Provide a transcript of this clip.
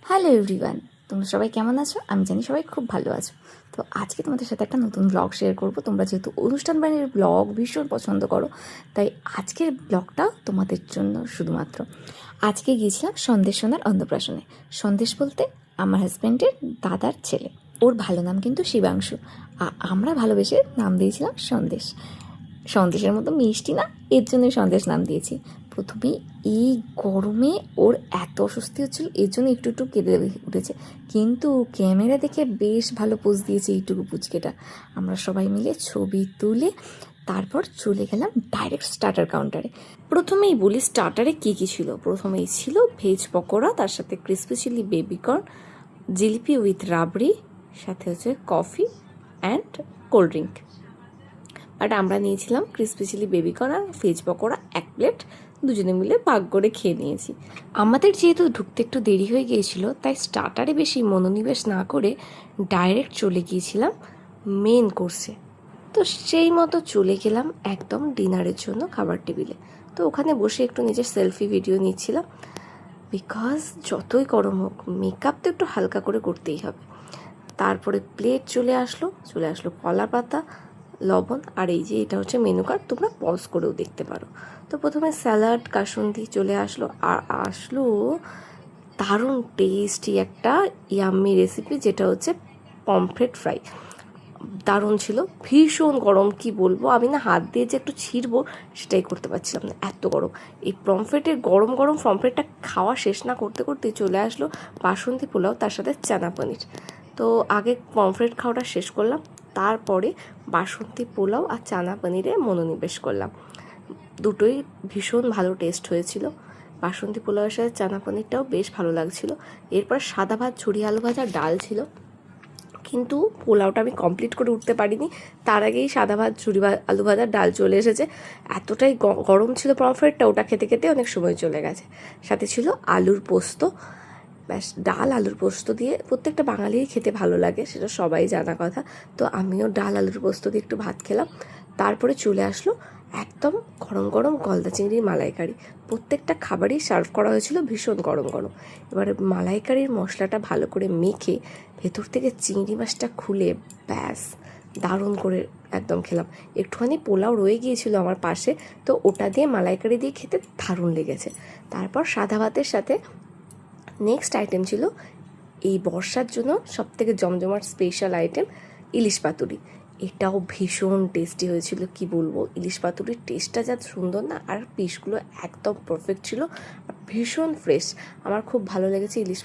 Hello everyone, তোমরা সবাই কেমন আছো? আমি জানি সবাই খুব ভালো আছো। তো আজকে তোমাদের সাথে একটা নতুন ব্লগ শেয়ার করবো। তোমরা যেহেতু অনুষ্ঠান বাড়ির ব্লগ ভীষণ পছন্দ করো, তাই আজকের ব্লগটা তোমাদের জন্য শুধুমাত্র। আজকে গিয়েছিলাম সন্দেশ সোনার অন্নপ্রাশনে। সন্দেশ বলতে আমার হাজব্যান্ডের দাদার ছেলে। ওর ভালো নাম কিন্তু শিবাংশু। আমরা ভালোবেসে নাম দিয়েছিলাম সন্দেশ। সন্দেশের মতো মিষ্টি না, এর জন্যই সন্দেশ নাম দিয়েছি। প্রথমে এই গরমে ওর এত অস্বস্তি হচ্ছিল, এর জন্য একটু একটু কেঁদে উঠেছে, কিন্তু ক্যামেরা দেখে বেশ ভালো পোজ দিয়েছে এইটুকু পুচকেটা। আমরা সবাই মিলে ছবি তুলে তারপর চলে গেলাম ডাইরেক্ট স্টার্টার কাউন্টারে। প্রথমেই বলি স্টার্টারে কী কী ছিল। প্রথমেই ছিল ভেজ পকোড়া, তার সাথে crispy chilli baby corn, jalebi with rabri, সাথে হচ্ছে coffee and cold drink. But আমরা নিয়েছিলাম ক্রিসপি চিলি বেবিকর্ন আর ভেজ পকোড়া 1 প্লেট, দুজনে মিলে ভাগ করে খেয়ে নিয়েছি। আমাদের যেহেতু ঢুকতে একটু দেরি হয়ে গিয়েছিল, তাই স্টার্টারে বেশি মনোনিবেশ না করে ডাইরেক্ট চলে গিয়েছিলাম মেন কোর্সে। তো সেই মতো চলে গেলাম একদম ডিনারের জন্য খাবার টেবিলে। তো ওখানে বসে একটু নিজের সেলফি ভিডিও নিচ্ছিলাম, বিকজ যতই গরম হোক মেকআপ তো একটু হালকা করে করতেই হবে। তারপরে প্লেট চলে আসলো কলা পাতা, লবণ, আর এই যে এটা হচ্ছে মেনু কার্ড, তোমরা পজ করেও দেখতে পারো। তো প্রথমে স্যালাড কাসুন্দি চলে আসলো, আর আসলো দারুণ টেস্টি একটা ইয়াম্মি রেসিপি, যেটা হচ্ছে পমফ্রেট ফ্রাই। দারুণ ছিল, ভীষণ গরম, কি বলবো, আমি না হাত দিয়ে যে একটু ছিঁড়বো সেটাই করতে পারছিলাম না, এত গরম। এই পমফ্রেটের গরম গরম পমফ্রেটটা খাওয়া শেষ না করতে করতেই চলে আসলো বাসন্তী পোলাও, তার সাথে চানা পনির। তো আগে পমফ্রেট খাওয়াটা শেষ করলাম, তারপরে বাসন্তী পোলাও আর চানা পনিরে মনোনিবেশ করলাম। দুটোই ভীষণ ভালো টেস্ট হয়েছিল। বাসন্তী পোলাওয়ের সাথে চানা পনিরটাও বেশ ভালো লাগছিল। এরপর সাদা ভাত, ঝুরি আলু ভাজা, ডাল ছিল, কিন্তু পোলাওটা আমি কমপ্লিট করে উঠতে পারিনি। তার আগেই সাদা ভাত, ঝুরি আলু ভাজা, ডাল চলে এসেছে। এতটাই গরম ছিল পমফ্রেটটা, ওটা খেতে খেতে অনেক সময় চলে গেছে। সাথে ছিল আলুর পোস্ত। ব্যাস, ডাল আলুর পোস্ত দিয়ে প্রত্যেকটা বাঙালিই খেতে ভালো লাগে, সেটা সবাই জানা কথা। তো আমিও ডাল আলুর পোস্ত দিয়ে একটু ভাত খেলাম। তারপরে চলে আসলো একদম গরম গরম গলদা চিংড়ির মালাইকারি। প্রত্যেকটা খাবারই সার্ভ করা হয়েছিল ভীষণ গরম গরম। এবারে মালাইকারির মশলাটা ভালো করে মেখে ভেতর থেকে চিংড়ি মাছটা খুলে ব্যাস দারুণ করে একদম খেলাম। একটুখানি পোলাও রয়ে গিয়েছিল আমার পাশে, তো ওটা দিয়ে মালাইকারি দিয়ে খেতে দারুণ লেগেছে। তারপর সাদা ভাতের সাথে নেক্সট আইটেম ছিল এই বর্ষার জন্য সবথেকে জমজমাট স্পেশাল আইটেম, ইলিশ পাতুরি। এটাও ভীষণ টেস্টি হয়েছিল, কি বলবো, ইলিশ পাতুরির টেস্টটা যা সুন্দর না, আর পিসগুলো একদম পারফেক্ট ছিল, ভীষণ ফ্রেশ। আমার খুব ভালো লেগেছে ইলিশ